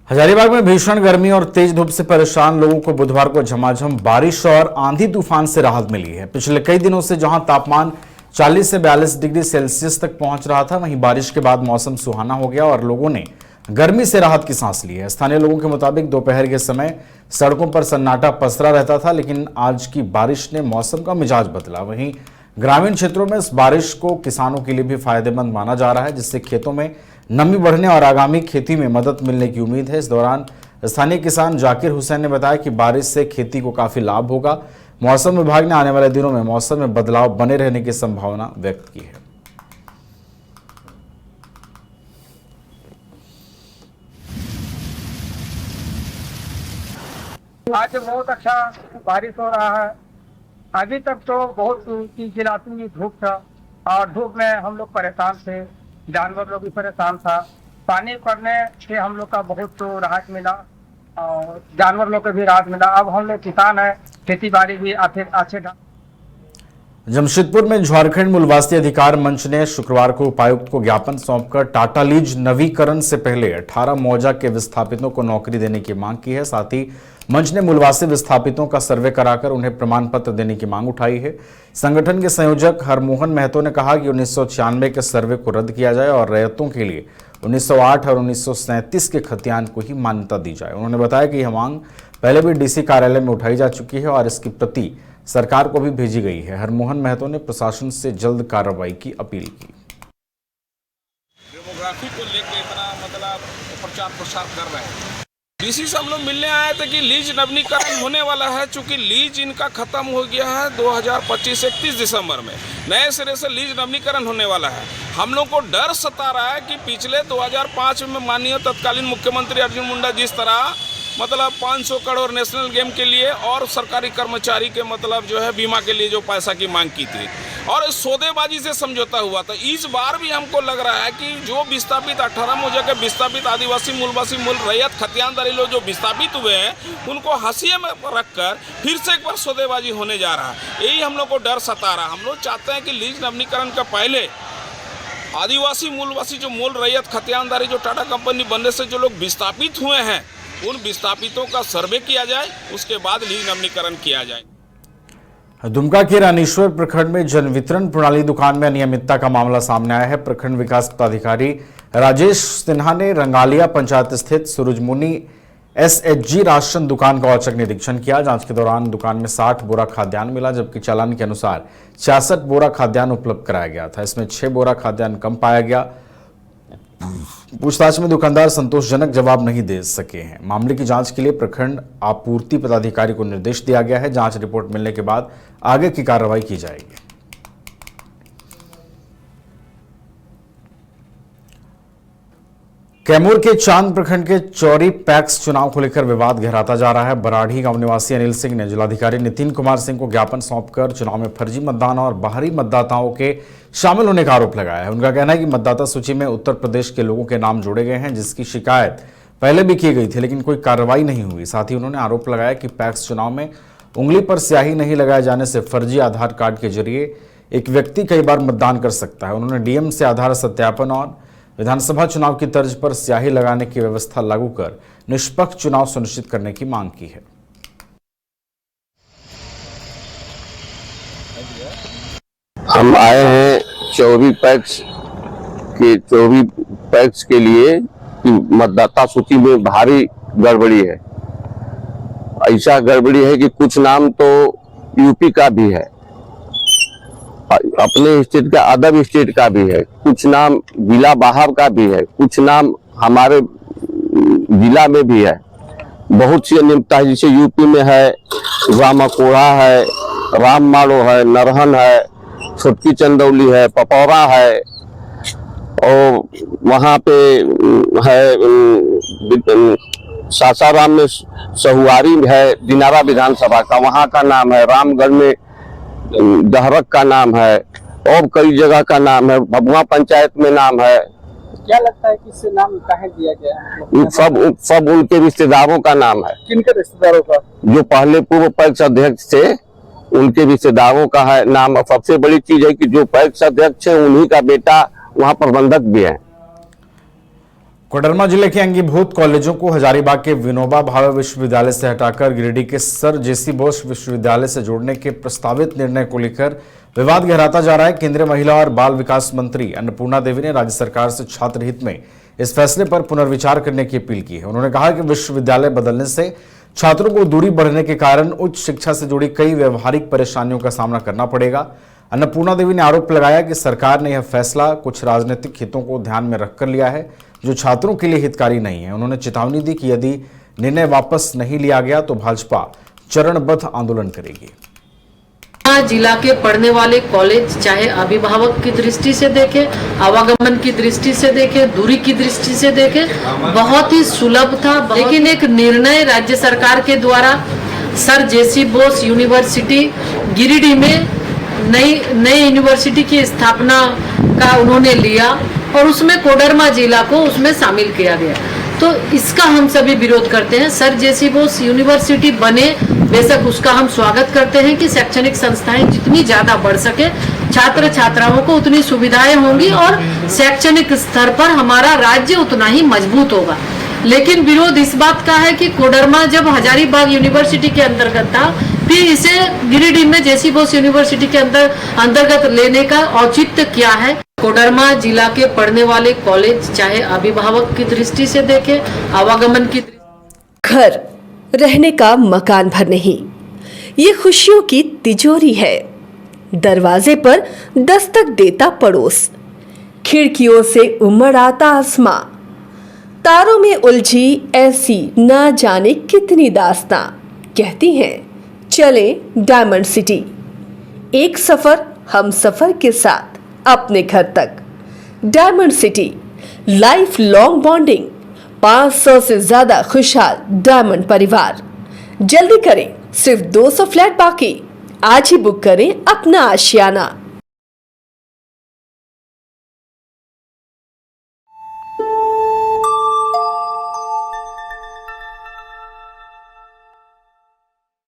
हजारीबाग में भीषण गर्मी और तेज धूप से परेशान लोगों को बुधवार को झमाझम बारिश और आंधी तूफान से राहत मिली है। पिछले कई दिनों से जहां तापमान 40 से 42 डिग्री सेल्सियस तक पहुंच रहा था, वहीं बारिश के बाद मौसम सुहाना हो गया और लोगों ने गर्मी से राहत की सांस ली है। स्थानीय लोगों के मुताबिक दोपहर के समय सड़कों पर सन्नाटा पसरा रहता था, लेकिन आज की बारिश ने मौसम का मिजाज बदला। वहीं ग्रामीण क्षेत्रों में इस बारिश को किसानों के लिए भी फायदेमंद माना जा रहा है, जिससे खेतों में नमी बढ़ने और आगामी खेती में मदद मिलने की उम्मीद है। इस दौरान स्थानीय किसान जाकिर हुसैन ने बताया कि बारिश से खेती को काफी लाभ होगा। मौसम विभाग ने आने वाले दिनों में मौसम में बदलाव बने रहने की संभावना व्यक्त की है। आज बहुत अच्छा बारिश हो रहा है। अभी तक तो बहुत चिलचिलाती धूप था और धूप में हम लोग परेशान थे, जानवर लोग भी परेशान था। पानी पड़ने से हम लोग का बहुत तो राहत मिला और जानवर लोग को भी राहत मिला। अब हम लोग किसान है, खेती बाड़ी भी अच्छे ढंग। जमशेदपुर में झारखंड मूलवासी अधिकार मंच ने शुक्रवार को उपायुक्त को ज्ञापन सौंपकर टाटा लीज नवीकरण से पहले 18 मौजा के विस्थापितों को नौकरी देने की मांग की है। साथ ही मंच ने मूलवासी विस्थापितों का सर्वे कराकर उन्हें प्रमाण पत्र देने की मांग उठाई है। संगठन के संयोजक हरमोहन महतो ने कहा कि 1996 के सर्वे को रद्द किया जाए और रैयतों के लिए 1908 और 1937 के खतियान को ही मान्यता दी जाए। उन्होंने बताया कि यह मांग पहले भी डीसी कार्यालय में उठाई जा चुकी है और इसकी प्रति सरकार को भी भेजी गई है। हरमोहन महतो ने प्रशासन से जल्द कार्रवाई की अपील की। डेमोग्राफी को लेकर इतना प्रचार प्रसार कर रहे हैं। डीसी से हम लोग मिलने आए थे कि लीज नवीनीकरण होने वाला है, चूंकि लीज इनका खत्म हो गया है 2025 31 दिसंबर में, नए सिरे से लीज नवीनीकरण होने वाला है। हम लोग को डर सता रहा है कि पिछले 2005 में माननीय तत्कालीन मुख्यमंत्री अर्जुन मुंडा जिस तरह 500 करोड़ नेशनल गेम के लिए और सरकारी कर्मचारी के जो है बीमा के लिए जो पैसा की मांग की थी और सौदेबाजी से समझौता हुआ था, इस बार भी हमको लग रहा है कि जो विस्थापित 18 मौजा के विस्थापित आदिवासी मूलवासी मूल रैयत खतियानदारी लोग जो विस्थापित हुए हैं, उनको हाशिए में रखकर फिर से एक बार सौदेबाजी होने जा रहा है। यही हम लोग को डर सता रहा है। हम लोग चाहते हैं कि लीज नवीनीकरण का पहले आदिवासी मूलवासी जो मूल रैयत खतियानदारी जो टाटा कंपनी बनने से जो लोग विस्थापित हुए हैं, उन विस्थापितों का सर्वे किया जाए, उसके बाद लीज नवीनीकरण किया जाए। दुमका के रानीश्वर प्रखंड में जन वितरण प्रणाली दुकान में अनियमितता का मामला सामने आया है। प्रखंड विकास पदाधिकारी राजेश सिन्हा ने रंगालिया पंचायत स्थित सूरजमुनि SHG राशन दुकान का औचक निरीक्षण किया। जांच के दौरान दुकान में 60 बोरा खाद्यान्न मिला, जबकि चालान के अनुसार 66 बोरा खाद्यान्न उपलब्ध कराया गया था। इसमें 6 बोरा खाद्यान्न कम पाया गया। पूछताछ में दुकानदार संतोषजनक जवाब नहीं दे सके हैं। मामले की जांच के लिए प्रखंड आपूर्ति पदाधिकारी को निर्देश दिया गया है। जांच रिपोर्ट मिलने के बाद आगे की कार्रवाई की जाएगी। कैमूर के चांद प्रखंड के चौरी पैक्स चुनाव को लेकर विवाद गहराता जा रहा है। बराढ़ी गांव निवासी अनिल सिंह ने जिलाधिकारी नितिन कुमार सिंह को ज्ञापन सौंपकर चुनाव में फर्जी मतदान और बाहरी मतदाताओं के शामिल होने का आरोप लगाया है। उनका कहना है कि मतदाता सूची में उत्तर प्रदेश के लोगों के नाम जोड़े गए हैं, जिसकी शिकायत पहले भी की गई थी, लेकिन कोई कार्रवाई नहीं हुई। साथ ही उन्होंने आरोप लगाया कि पैक्स चुनाव में उंगली पर स्याही नहीं लगाए जाने से फर्जी आधार कार्ड के जरिए एक व्यक्ति कई बार मतदान कर सकता है। उन्होंने डीएम से आधार सत्यापन और विधानसभा चुनाव की तर्ज पर स्याही लगाने की व्यवस्था लागू कर निष्पक्ष चुनाव सुनिश्चित करने की मांग की है। हम आए हैं 24 पैक्स के लिए कि मतदाता सूची में भारी गड़बड़ी है। ऐसा गड़बड़ी है कि कुछ नाम तो यूपी का भी है, अपने स्टेट का, अदर स्टेट का भी है, कुछ नाम जिला बाहर का भी है, कुछ नाम हमारे जिला में भी है। बहुत सी अनियमितता है, जैसे यूपी में है रामकोड़ा है, राम माड़ो है, नरहन है, छोटकी चंदौली है, पपौरा है, और वहाँ पे है सासाराम में सहुआरी है, दिनारा विधानसभा का, वहाँ का नाम है। रामगढ़ में दहरक का नाम है और कई जगह का नाम है। भभुआ पंचायत में नाम है। क्या लगता है कि इससे नाम काहे दिया गया है? सब उनके रिश्तेदारों का नाम है। किनके रिश्तेदारों का? जो पहले पूर्व पैक्स अध्यक्ष थे उनके रिश्तेदारों का है नाम। सबसे बड़ी चीज है कि जो पैक्स अध्यक्ष है उन्हीं का बेटा वहाँ प्रबंधक भी है। कोडरमा जिले के अंगीभूत कॉलेजों को हजारीबाग के विनोबा भावे विश्वविद्यालय से हटाकर गिरिडीह के सर जेसी बोस विश्वविद्यालय से जोड़ने के प्रस्तावित निर्णय को लेकर विवाद गहराता जा रहा है। केंद्रीय महिला और बाल विकास मंत्री अन्नपूर्णा देवी ने राज्य सरकार से छात्र हित में इस फैसले पर पुनर्विचार करने की अपील की है। उन्होंने कहा कि विश्वविद्यालय बदलने से छात्रों को दूरी बढ़ने के कारण उच्च शिक्षा से जुड़ी कई व्यवहारिक परेशानियों का सामना करना पड़ेगा। अन्नपूर्णा देवी ने आरोप लगाया कि सरकार ने यह फैसला कुछ राजनीतिक हितों को ध्यान में रखकर लिया है, जो छात्रों के लिए हितकारी नहीं है। उन्होंने चेतावनी दी कि यदि निर्णय वापस नहीं लिया गया तो भाजपा चरणबद्ध आंदोलन करेगी। जिला के पढ़ने वाले कॉलेज चाहे अभिभावक की दृष्टि से देखें, आवागमन की दृष्टि से देखें, दूरी की दृष्टि से देखें, बहुत ही सुलभ था। लेकिन एक निर्णय राज्य सरकार के द्वारा सर जेसी बोस यूनिवर्सिटी गिरिडीह में नई यूनिवर्सिटी की स्थापना का उन्होंने लिया और उसमें कोडरमा जिला को उसमें शामिल किया गया। तो इसका हम सभी विरोध करते हैं। सर जेसी बोस यूनिवर्सिटी बने, बेशक उसका हम स्वागत करते हैं कि शैक्षणिक संस्थाएं जितनी ज्यादा बढ़ सके, छात्र छात्राओं को उतनी सुविधाएं होंगी और शैक्षणिक स्तर पर हमारा राज्य उतना ही मजबूत होगा। लेकिन विरोध इस बात का है कि कोडरमा जब हजारीबाग यूनिवर्सिटी के अंतर्गत था, फिर इसे गिरिडीह में जेसी बोस यूनिवर्सिटी के अंतर्गत लेने का औचित्य क्या है। कोडरमा जिला के पढ़ने वाले कॉलेज चाहे अभिभावक की दृष्टि से देखें, आवागमन की घर रहने का मकान भर नहीं, ये खुशियों की तिजोरी है। दरवाजे पर दस्तक देता पड़ोस, खिड़कियों से उमड़ आता आसमां, तारों में उलझी ऐसी ना जाने कितनी दास्तां। कहती हैं चले डायमंड सिटी, एक सफर हम सफर के साथ अपने घर तक। Diamond city life long bonding, 500 से ज्यादा खुशहाल डायमंड परिवार। जल्दी करें, सिर्फ 200 फ्लैट बाकी। आज ही बुक करें अपना आशियाना।